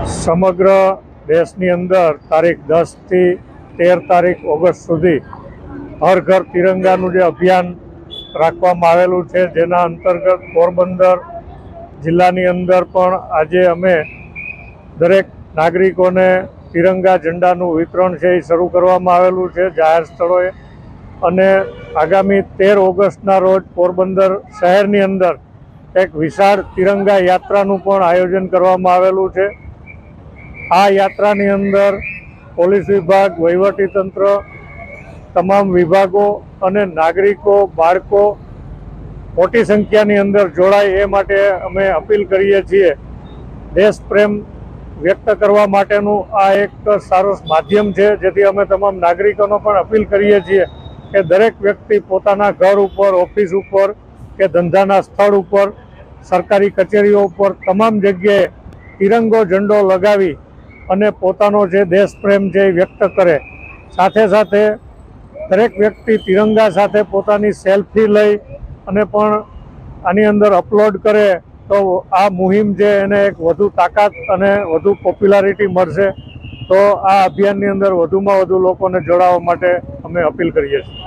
સમગ્ર દેશની અંદર તારીખ 10 થી 13 તારીખ ઓગસ્ટ સુધી હર ઘર તિરંગાનું જે અભિયાન રાખવામાં આવેલું છે, જેના અંતર્ગત પોરબંદર જિલ્લાની અંદર પણ આજે અમે દરેક નાગરિકોને તિરંગા ઝંડાનું વિતરણ છે એ શરૂ કરવામાં આવેલું છે જાહેર સ્થળોએ. અને આગામી 13 ઓગસ્ટના રોજ પોરબંદર શહેરની અંદર એક વિશાળ તિરંગા યાત્રાનું પણ આયોજન કરવામાં આવેલું છે. આ યાત્રાની અંદર પોલીસ વિભાગ, વહીવટીતંત્ર, તમામ વિભાગો અને નાગરિકો, બાળકો મોટી સંખ્યાની અંદર જોડાય એ માટે અમે અપીલ કરીએ છીએ. દેશ પ્રેમ વ્યક્ત કરવા માટેનું આ એક સરસ માધ્યમ છે, જેથી અમે તમામ નાગરિકોનો પણ અપીલ કરીએ છીએ કે દરેક વ્યક્તિ પોતાના ઘર ઉપર, ઓફિસ ઉપર કે ધંધાના સ્થળ ઉપર, સરકારી કચેરીઓ ઉપર તમામ જગ્યાએ તિરંગો ઝંડો લગાવી અને પોતાનો જે દેશ પ્રેમ છે એ વ્યક્ત કરે. સાથે સાથે દરેક વ્યક્તિ તિરંગા સાથે પોતાની સેલ્ફી લઈ અને પણ આની અંદર અપલોડ કરે તો આ મુહિમ છે એને એક વધુ તાકાત અને વધુ પોપ્યુલારિટી મળશે. તો આ અભિયાનની અંદર વધુમાં વધુ લોકોને જોડાવા માટે અમે અપીલ કરીએ છીએ.